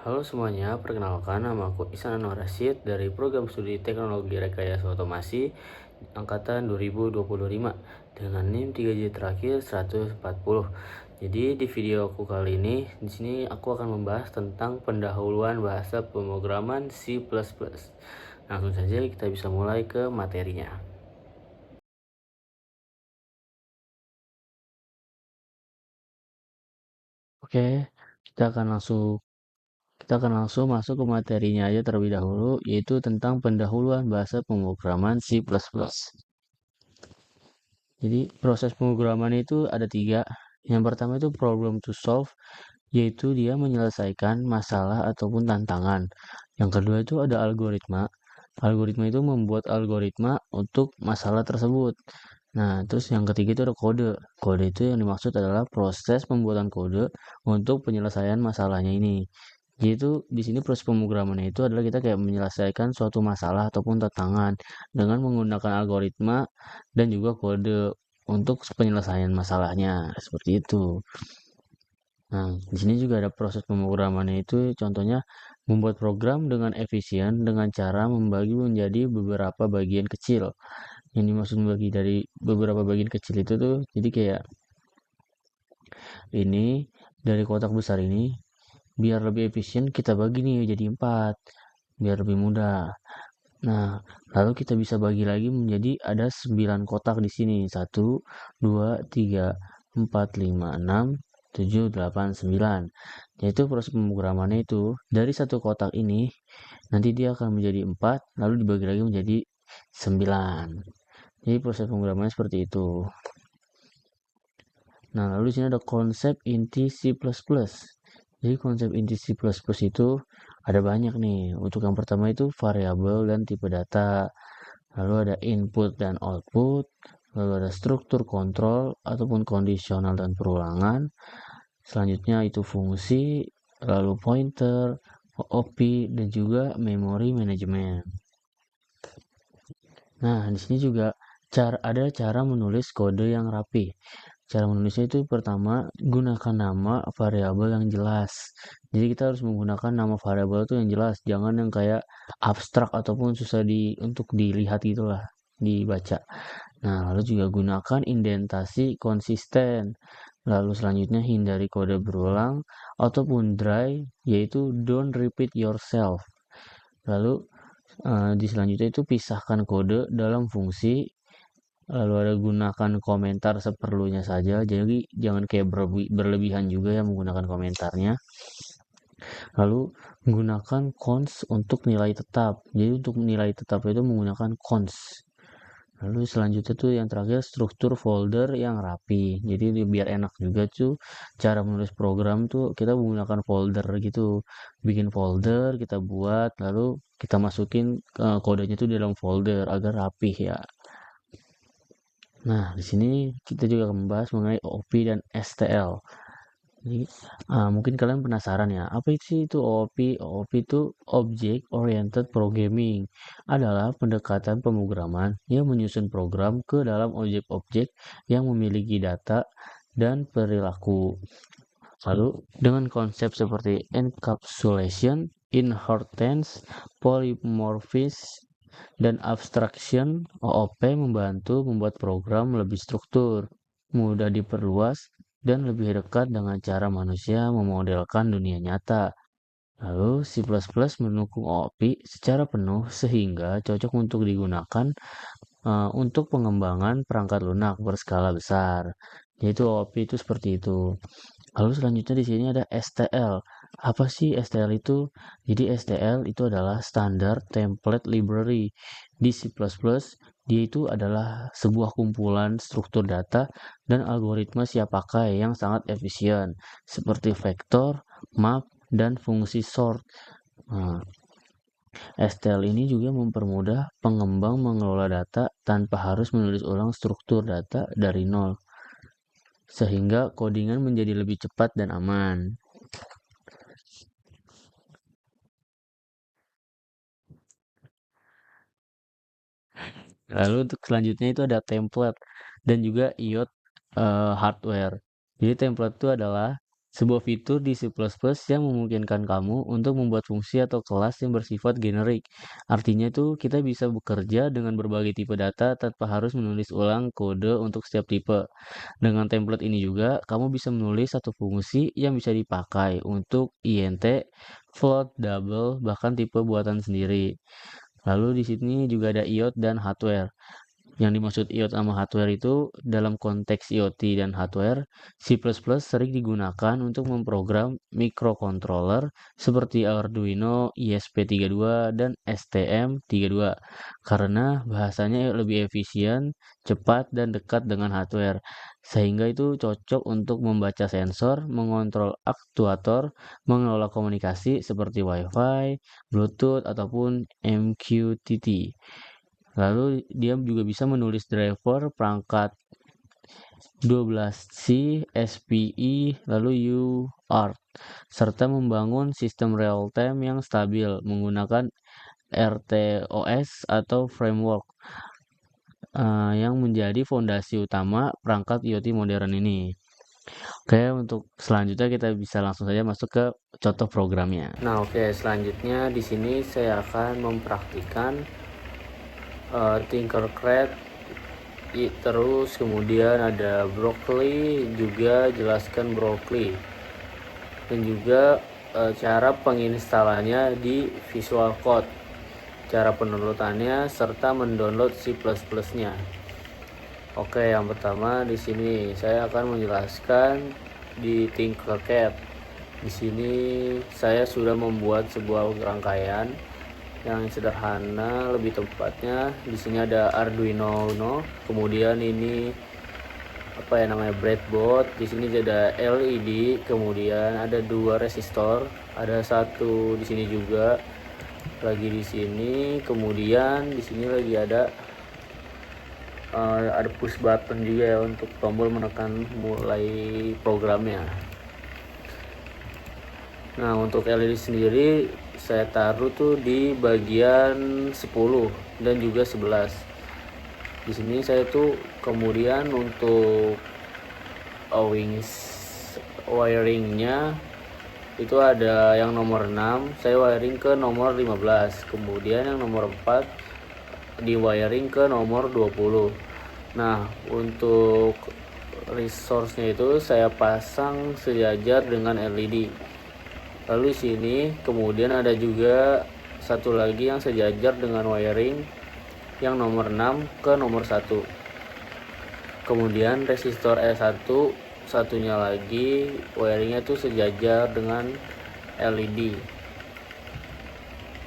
Halo semuanya, perkenalkan nama aku Ihsan Anwar Rashid dari program studi Teknologi Rekayasa Otomasi angkatan 2025 dengan NIM 3J terakhir 140. Jadi di video aku kali ini, di sini aku akan membahas tentang pendahuluan bahasa pemrograman C++. Langsung saja kita bisa mulai ke materinya. Oke, kita akan langsung masuk ke materinya aja terlebih dahulu, yaitu tentang pendahuluan bahasa pemrograman C++. Jadi proses pemrograman itu ada 3. Yang pertama itu problem to solve, yaitu dia menyelesaikan masalah ataupun tantangan. Yang kedua itu ada algoritma. Algoritma itu membuat algoritma untuk masalah tersebut. Nah, terus yang ketiga itu ada kode. Kode itu yang dimaksud adalah proses pembuatan kode untuk penyelesaian masalahnya ini. Jadi itu di sini proses pemrogramannya itu adalah kita kayak menyelesaikan suatu masalah ataupun tantangan dengan menggunakan algoritma dan juga kode untuk penyelesaian masalahnya seperti itu. Nah, di sini juga ada proses pemrogramannya itu contohnya membuat program dengan efisien dengan cara membagi menjadi beberapa bagian kecil. Yang dimaksud membagi dari beberapa bagian kecil itu tuh jadi kayak ini dari kotak besar ini biar lebih efisien kita bagi nih jadi 4 biar lebih mudah. Nah, lalu kita bisa bagi lagi menjadi ada 9 kotak di sini. 1, 2, 3, 4, 5, 6, 7, 8, 9. Yaitu proses pemrogramannya itu dari satu kotak ini nanti dia akan menjadi 4 lalu dibagi lagi menjadi 9. Jadi proses pemrogramannya seperti itu. Nah, lalu di sini ada konsep inti C++. Jadi konsep inti C++ itu ada banyak nih. Untuk yang pertama itu variabel dan tipe data. Lalu ada input dan output. Lalu ada struktur kontrol ataupun kondisional dan perulangan. Selanjutnya itu fungsi, lalu pointer, OOP, dan juga memory management. Nah, di sini juga ada cara menulis kode yang rapi. Cara menulisnya itu pertama gunakan nama variabel yang jelas. Jadi kita harus menggunakan nama variabel itu yang jelas, jangan yang kayak abstrak ataupun susah untuk dilihat gitulah, dibaca. Nah, lalu juga gunakan indentasi konsisten. Lalu selanjutnya hindari kode berulang ataupun dry, yaitu don't repeat yourself. Lalu di selanjutnya itu pisahkan kode dalam fungsi. Lalu ada gunakan komentar seperlunya saja, jadi jangan kayak berlebihan juga ya menggunakan komentarnya. Lalu gunakan cons untuk nilai tetap. Jadi untuk nilai tetap itu menggunakan cons. Lalu selanjutnya tuh yang terakhir struktur folder yang rapi. Jadi biar enak juga tuh cara menulis program tuh kita menggunakan folder gitu. Bikin folder kita buat lalu kita masukin kodenya tuh di dalam folder agar rapih ya. Nah, di sini kita juga akan membahas mengenai OOP dan STL. Jadi, mungkin kalian penasaran ya, apa sih itu OOP? OOP itu Object Oriented Programming. Adalah pendekatan pemrograman yang menyusun program ke dalam objek-objek yang memiliki data dan perilaku. Lalu, dengan konsep seperti encapsulation, inheritance, polymorphism, dan abstraction, OOP membantu membuat program lebih struktur, mudah diperluas, dan lebih dekat dengan cara manusia memodelkan dunia nyata. Lalu C++ mendukung OOP secara penuh sehingga cocok untuk digunakan untuk pengembangan perangkat lunak berskala besar. Yaitu OOP itu seperti itu. Lalu selanjutnya di sini ada STL. Apa sih STL itu? Jadi STL itu adalah Standard Template Library. Di C++, dia itu adalah sebuah kumpulan struktur data dan algoritma siap pakai yang sangat efisien, seperti vektor, map, dan fungsi sort. Nah, STL ini juga mempermudah pengembang mengelola data tanpa harus menulis ulang struktur data dari nol, sehingga codingan menjadi lebih cepat dan aman. Lalu untuk selanjutnya itu ada template dan juga IOT hardware. Jadi template itu adalah sebuah fitur di C++ yang memungkinkan kamu untuk membuat fungsi atau kelas yang bersifat generik. Artinya itu kita bisa bekerja dengan berbagai tipe data tanpa harus menulis ulang kode untuk setiap tipe. Dengan template ini juga, kamu bisa menulis satu fungsi yang bisa dipakai untuk int, float, double, bahkan tipe buatan sendiri. Lalu di sini juga ada IoT dan hardware. Yang dimaksud IoT sama hardware itu dalam konteks IoT dan hardware, C++ sering digunakan untuk memprogram microcontroller seperti Arduino ESP32 dan STM32 karena bahasanya lebih efisien, cepat, dan dekat dengan hardware. Sehingga itu cocok untuk membaca sensor, mengontrol aktuator, mengelola komunikasi seperti Wi-Fi, Bluetooth, ataupun MQTT. Lalu dia juga bisa menulis driver perangkat 12C, SPI, lalu UART, serta membangun sistem real-time yang stabil menggunakan RTOS atau framework yang menjadi fondasi utama perangkat IoT modern ini. Oke, untuk selanjutnya kita bisa langsung saja masuk ke contoh programnya. Nah, oke, selanjutnya di sini saya akan mempraktikkan Tinkercad, terus kemudian ada broccoli, juga jelaskan broccoli, dan juga cara penginstalannya di Visual Code, cara pendownloadannya, serta mendownload C++-nya. Oke, yang pertama di sini saya akan menjelaskan di Tinkercad. Di sini saya sudah membuat sebuah rangkaian yang sederhana, lebih tepatnya di sini ada Arduino Uno, kemudian ini apa ya namanya breadboard, di sini ada LED, kemudian ada 2 resistor, ada satu di sini juga lagi di sini, kemudian di sini lagi ada push button juga ya untuk tombol menekan mulai programnya. Nah, untuk LED sendiri saya taruh tuh di bagian 10 dan juga 11. Di sini saya tuh kemudian untuk wiringnya itu ada yang nomor 6, saya wiring ke nomor 15. Kemudian yang nomor 4 di wiring ke nomor 20. Nah, untuk resource-nya itu saya pasang sejajar dengan LED. Lalu di sini kemudian ada juga satu lagi yang sejajar dengan wiring yang nomor 6 ke nomor 1. Kemudian resistor R1 satunya lagi wiringnya itu sejajar dengan LED.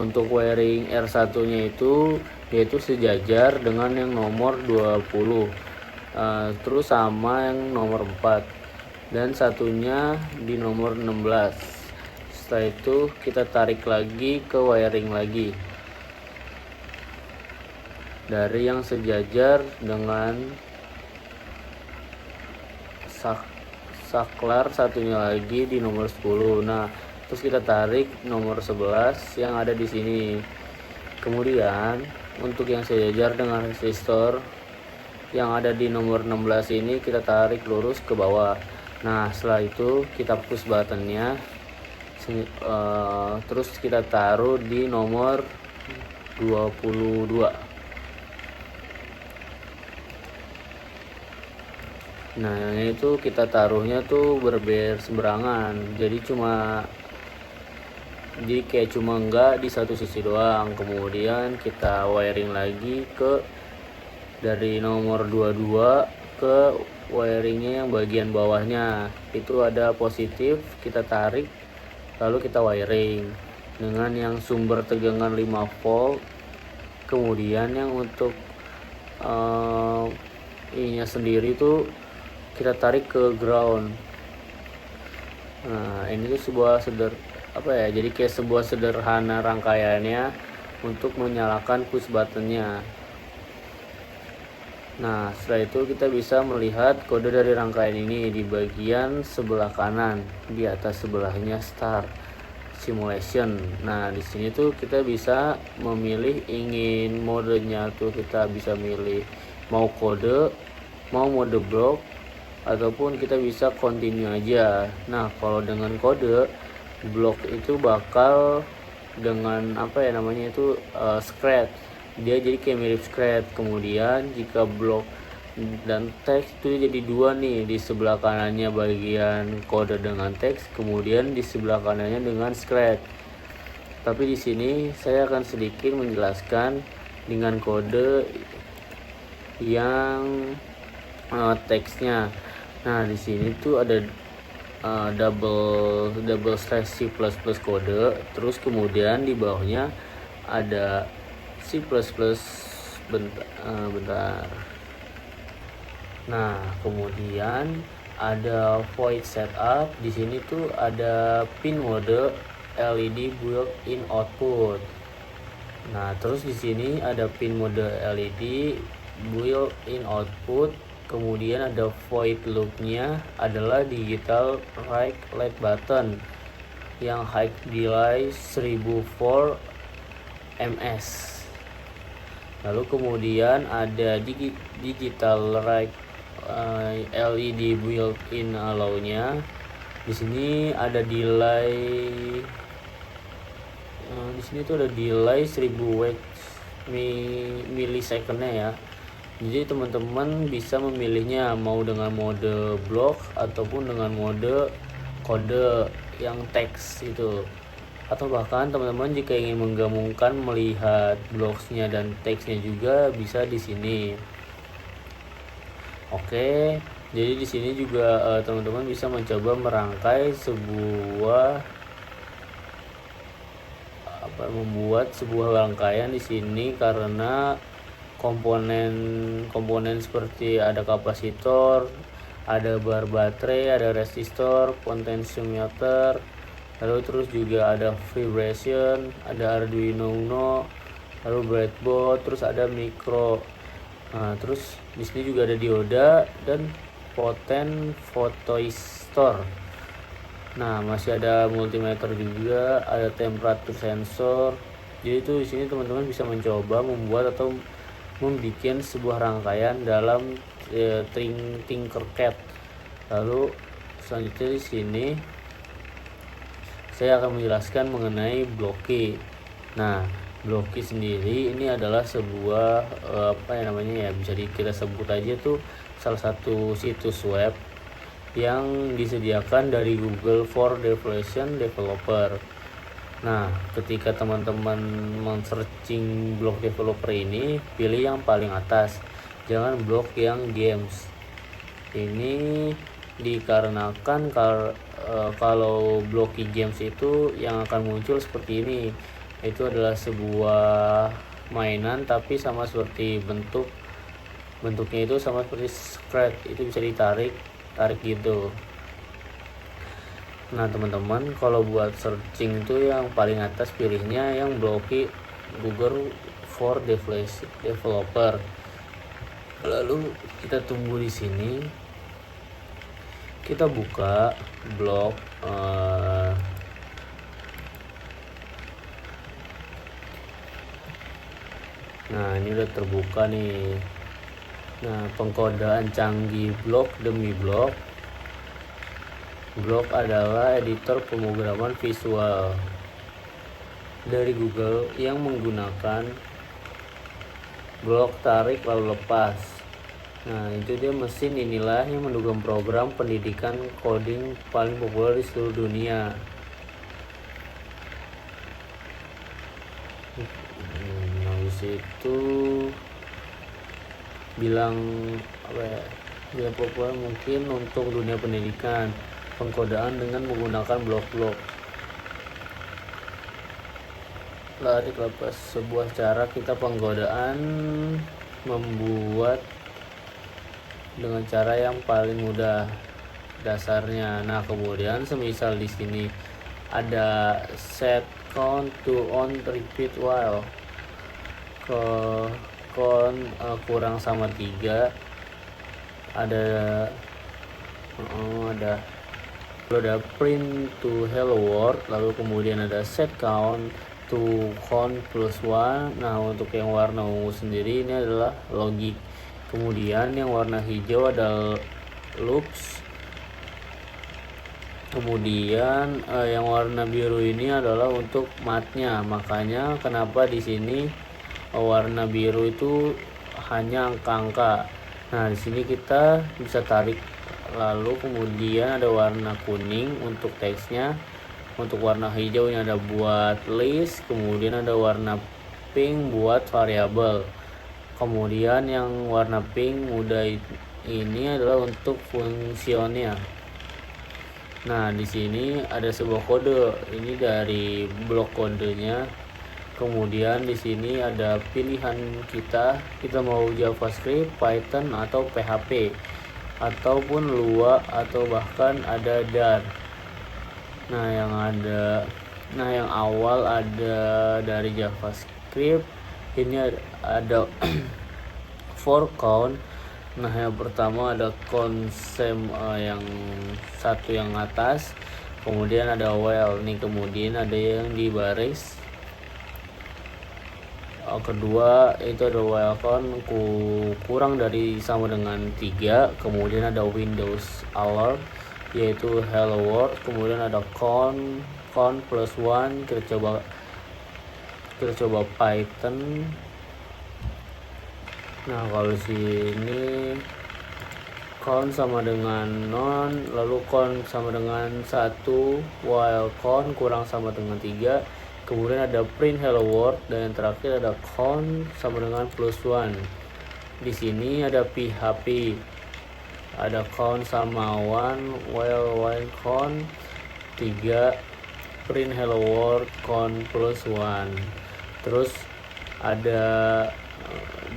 Untuk wiring R1-nya itu yaitu sejajar dengan yang nomor 20. Terus sama yang nomor 4 dan satunya di nomor 16. Setelah itu kita tarik lagi ke wiring lagi dari yang sejajar dengan saklar satunya lagi di nomor 10. Nah, terus kita tarik nomor 11 yang ada di sini. Kemudian untuk yang sejajar dengan resistor yang ada di nomor 16 ini kita tarik lurus ke bawah. Nah, setelah itu kita push buttonnya, terus kita taruh di nomor 22. Nah, yang itu kita taruhnya tuh berseberangan, jadi kayak cuma enggak di satu sisi doang. Kemudian kita wiring lagi ke dari nomor 22 ke wiringnya yang bagian bawahnya itu ada positif, kita tarik lalu kita wiring dengan yang sumber tegangan 5 volt. Kemudian yang untuk ininya sendiri tuh kita tarik ke ground. Nah, ini tuh jadi kayak sebuah sederhana rangkaiannya untuk menyalakan push buttonnya. Nah, setelah itu kita bisa melihat kode dari rangkaian ini di bagian sebelah kanan, di atas sebelahnya start simulation. Nah, di sini tuh kita bisa memilih ingin modenya tuh kita bisa milih mau kode, mau mode block, ataupun kita bisa continue aja. Nah, kalau dengan kode blok itu bakal dengan apa ya namanya itu scratch. Dia jadi kayak mirip scratch. Kemudian jika blok dan teks itu jadi dua nih, di sebelah kanannya bagian kode dengan teks, kemudian di sebelah kanannya dengan scratch. Tapi di sini saya akan sedikit menjelaskan dengan kode yang teksnya. Nah, di sini tuh ada double slash C++ kode, terus kemudian di bawahnya ada C++ bentar. Nah, kemudian ada void setup. Di sini tuh ada pin mode LED built-in output. Nah, terus di sini ada pin mode LED built-in output. Kemudian ada void loop-nya adalah digital right LED button yang high delay 1004 ms. Lalu kemudian ada digital right LED built-in allow-nya. Di sini ada delay di sini tuh ada delay 1000 milisecond-nya ya. Jadi teman-teman bisa memilihnya mau dengan mode blok ataupun dengan mode kode yang teks itu. Atau bahkan teman-teman jika ingin menggabungkan melihat bloksnya dan teksnya juga bisa di sini. Oke, jadi di sini juga teman-teman bisa mencoba merangkai membuat sebuah rangkaian di sini, karena komponen seperti ada kapasitor, ada bar baterai, ada resistor, potentiometer, lalu terus juga ada vibration, ada Arduino Uno, lalu breadboard, terus ada micro. Nah, terus di sini juga ada dioda dan photoistor. Nah, masih ada multimeter juga, ada temperatur sensor. Jadi itu di sini teman-teman bisa mencoba membuat atau membuat sebuah rangkaian dalam Tinkercad. Lalu selanjutnya di sini saya akan menjelaskan mengenai Blocky. Nah, Blocky sendiri ini adalah sebuah bisa kita sebut aja tuh salah satu situs web yang disediakan dari Google for Development Developer. Nah, ketika teman-teman men-searching blog developer ini, pilih yang paling atas, jangan blog yang games. Ini dikarenakan kalau blog games itu yang akan muncul seperti ini. Itu adalah sebuah mainan tapi sama seperti bentuknya itu sama seperti scratch, itu bisa ditarik gitu. Nah teman-teman, kalau buat searching itu yang paling atas pilihnya yang Blocky Google for Developer. Lalu kita tunggu di sini, kita buka blog nah ini udah terbuka nih. Nah, pengkodaan canggih blok demi blok. Blok adalah editor pemrograman visual dari Google yang menggunakan blok tarik lalu lepas. Nah, itu dia mesin inilah yang mendukung program pendidikan coding paling populer di seluruh dunia. Habis itu bilang populer mungkin untuk dunia pendidikan, pengkodaan dengan menggunakan blok-blok. Tarik lepas, sebuah cara kita pengkodaan membuat dengan cara yang paling mudah dasarnya. Nah, kemudian semisal di sini ada set count to on repeat while kurang sama 3, ada print to hello world, lalu kemudian ada set count to count plus 1. Nah, untuk yang warna ungu sendiri ini adalah logik. Kemudian yang warna hijau loops. Kemudian yang warna biru ini adalah untuk matnya, makanya kenapa di sini warna biru itu hanya angka-angka. Nah, di sini kita bisa tarik, lalu kemudian ada warna kuning untuk teksnya. Untuk warna hijau ini ada buat list, kemudian ada warna pink buat variabel. Kemudian yang warna pink muda ini adalah untuk fungsinya. Nah, di sini ada sebuah kode. Ini dari blok kodenya. Kemudian di sini ada pilihan kita mau JavaScript, Python atau PHP, ataupun Lua, atau bahkan ada Dart. Nah, yang awal ada dari JavaScript. Ini ada for count. Nah, yang pertama ada konsep yang satu yang atas, kemudian ada while nih, kemudian ada yang di baris kedua itu ada while count kurang dari sama dengan 3, kemudian ada Windows alert yaitu hello world, kemudian ada count plus 1. Kita coba Python. Nah, kalau sini count sama dengan non, lalu count sama dengan 1, while count kurang sama dengan 3, kemudian ada print hello world, dan yang terakhir ada count sama dengan plus 1. Di sini ada PHP, ada count sama 1, while count 3, print hello world, count plus 1. Terus ada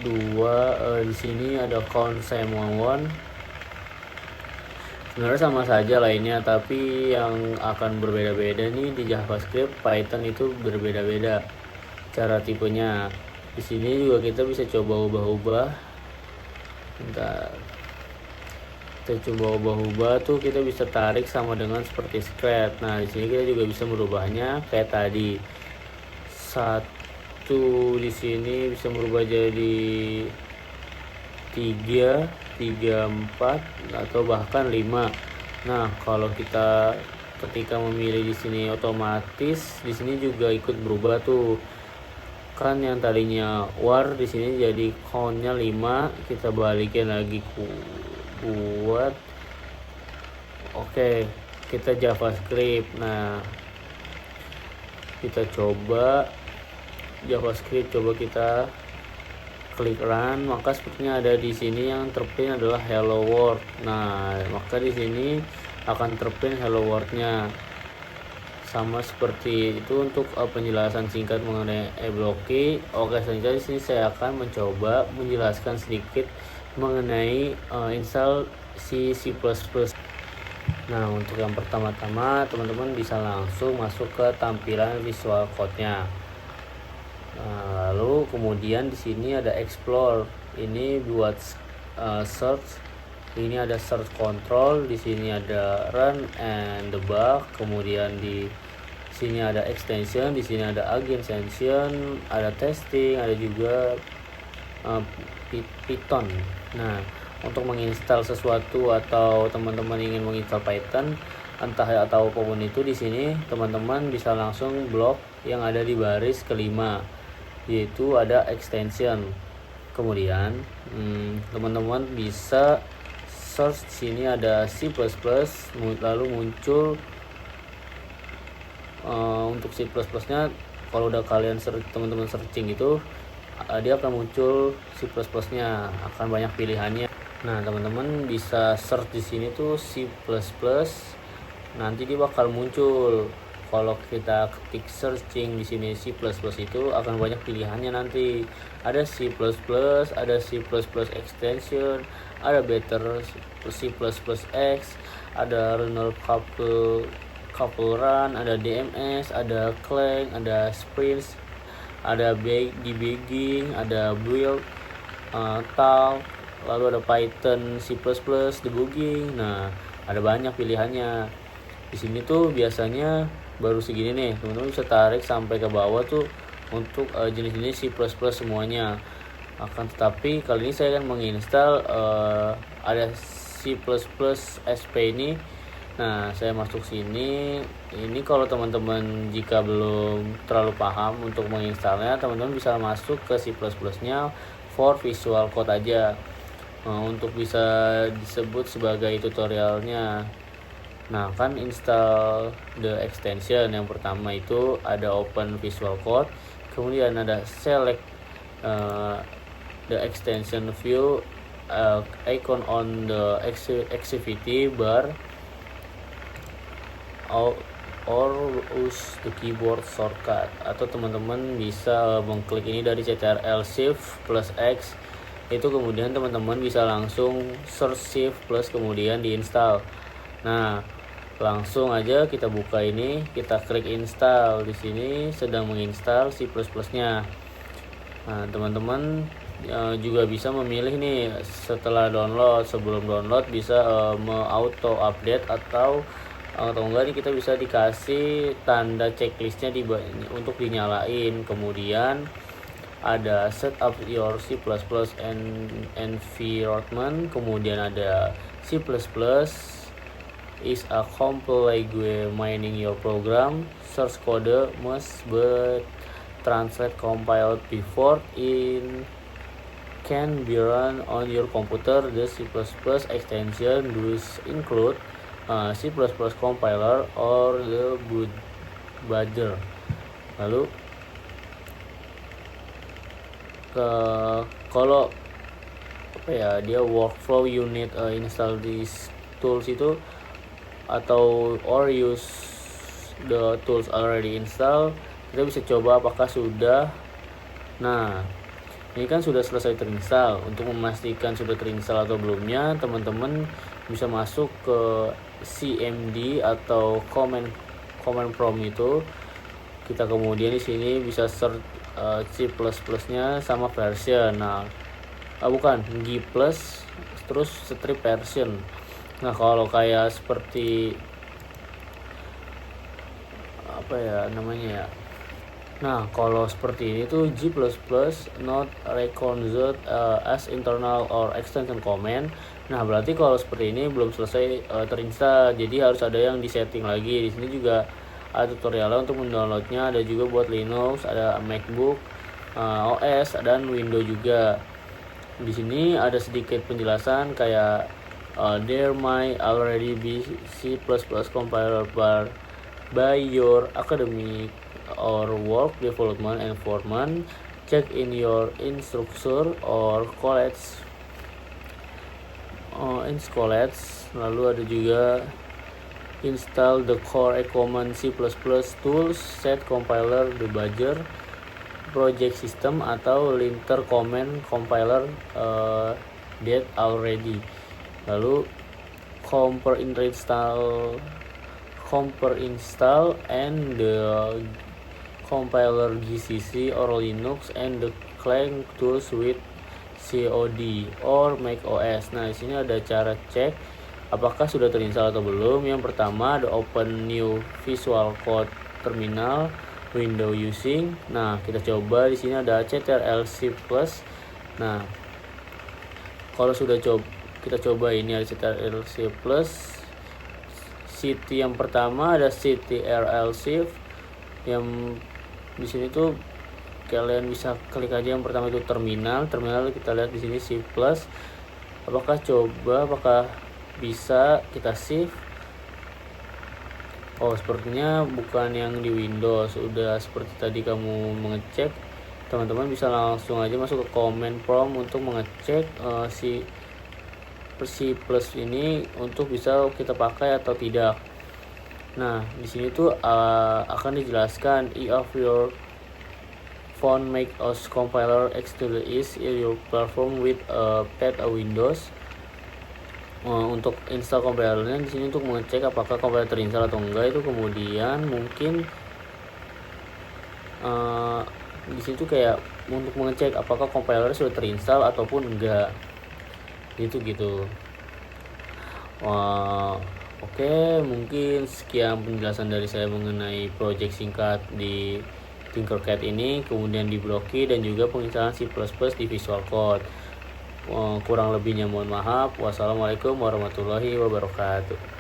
di sini ada count sama 1. Sebenarnya sama saja lainnya, tapi yang akan berbeda-beda nih di JavaScript, Python itu berbeda-beda cara tipenya. Di sini juga kita bisa coba ubah-ubah. Kita coba ubah-ubah tuh, kita bisa tarik sama dengan seperti script. Nah, di sini kita juga bisa merubahnya kayak tadi. 1 di sini bisa merubah jadi 3, 4 atau bahkan 5. Nah, kalau kita ketika memilih di sini otomatis di sini juga ikut berubah tuh. Kan yang tadinya war di sini jadi countnya 5, kita balikin lagi buat oke, kita JavaScript. Nah, kita coba JavaScript, coba kita klik run, maka sepertinya ada di sini yang terprint adalah hello world. Nah, maka di sini akan terprint hello world-nya. Sama seperti itu untuk penjelasan singkat mengenai e-blocky. Oke, selanjutnya di sini saya akan mencoba menjelaskan sedikit mengenai install C++. Nah, untuk yang pertama-tama teman-teman bisa langsung masuk ke tampilan Visual Code-nya. Nah, lalu kemudian di sini ada explore. Ini buat search. Ini ada search control, di sini ada run and debug, kemudian di sini ada extension, di sini ada agent extension, ada testing, ada juga Python. Nah, untuk menginstal sesuatu atau teman-teman ingin menginstal Python entah atau apapun itu, di sini teman-teman bisa langsung blok yang ada di baris kelima, yaitu ada extension. Kemudian teman-teman bisa search, sini ada C++, lalu muncul untuk C++ nya kalau udah kalian teman-teman searching itu dia akan muncul C++ nya, akan banyak pilihannya. Nah, teman-teman bisa search di sini tuh C++, nanti dia bakal muncul. Kalau kita ketik searching di sini C++ itu akan banyak pilihannya nanti. Ada C++, ada C++ extension, ada better C++ X, ada runner couple run, ada DMS, ada Clang, ada sprints, ada debugging, ada build, tal, lalu ada Python, C++, debugging. Nah, ada banyak pilihannya. Di sini tuh biasanya baru segini nih, teman-teman bisa tarik sampai ke bawah tuh untuk jenis-jenis C++ semuanya. Akan tetapi kali ini saya akan menginstal ada C++ C++ SP ini. Nah, saya masuk sini. Ini kalau teman-teman jika belum terlalu paham untuk menginstalnya, teman-teman bisa masuk ke C++-nya for Visual Code aja. Untuk bisa disebut sebagai tutorialnya. Nah, kan install the extension. Yang pertama itu ada open Visual Code, kemudian ada select the extension view icon on the activity bar, or use the keyboard shortcut, atau teman-teman bisa mengklik ini dari Ctrl Shift plus X. Itu kemudian teman-teman bisa langsung search Shift plus kemudian diinstal. Nah, langsung aja kita buka ini, kita klik install. Di sini sedang menginstal C++-nya. Nah, teman-teman juga bisa memilih nih setelah download, sebelum download bisa auto update atau enggak nih kita bisa dikasih tanda checklistnya untuk dinyalain. Kemudian ada set up your C++ environment, kemudian ada C++ is a complex mining your program, source code must be translate compiled before it can be run on your computer. The C++ extension does include C++ compiler or the debugger. Lalu kalau dia workflow unit install these tools itu, atau or use the tools already installed, kita bisa coba apakah sudah. Nah, ini kan sudah selesai terinstall. Untuk memastikan sudah terinstall atau belumnya, teman-teman bisa masuk ke cmd atau command prompt itu. Kita kemudian di sini bisa search C++-nya sama version. Nah, bukan G+, terus strip version. Nah, kalau kayak seperti Nah, kalau seperti ini tuh G++ not recognized as internal or extension command. Nah, berarti kalau seperti ini belum selesai terinstall, jadi harus ada yang disetting lagi. Di sini juga ada tutorialnya untuk mendownloadnya, ada juga buat Linux, ada MacBook OS, dan Windows juga. Di sini ada sedikit penjelasan kayak there might already be C++ compiler by your academic or work development environment. Check in your instructor or college. Lalu ada juga install the core common C++ tools, set compiler debugger, project system, atau linter command compiler that already. Lalu compare install and the compiler GCC or Linux and the client tools with COD or Mac OS. Nah, di sini ada cara cek apakah sudah terinstall atau belum. Yang pertama ada open new Visual Code terminal window using. Nah, kita coba di sini ada Ctrl C+. Nah, kalau sudah kita coba ini ada Ctrl C+. City yang pertama ada Ctrl Shift. Yang di sini tuh kalian bisa klik aja yang pertama itu terminal. Kita lihat di sini C+. Apakah bisa kita shift? Oh, sepertinya bukan yang di Windows. Udah seperti tadi kamu mengecek, teman-teman bisa langsung aja masuk ke command prompt untuk mengecek C+ ini untuk bisa kita pakai atau tidak. Nah, di sini tuh akan dijelaskan if your phone make OS compiler external is your platform with a Windows. Untuk install compilernya di sini untuk mengecek apakah compiler terinstall atau enggak, itu kemudian mungkin di situ kayak untuk mengecek apakah compiler sudah terinstall ataupun enggak. Gitu. Oke, mungkin sekian penjelasan dari saya mengenai project singkat di Tinkercad ini, kemudian di Blockly, dan juga penginstalan C++ di Visual Code. Kurang lebihnya mohon maaf. Wassalamualaikum warahmatullahi wabarakatuh.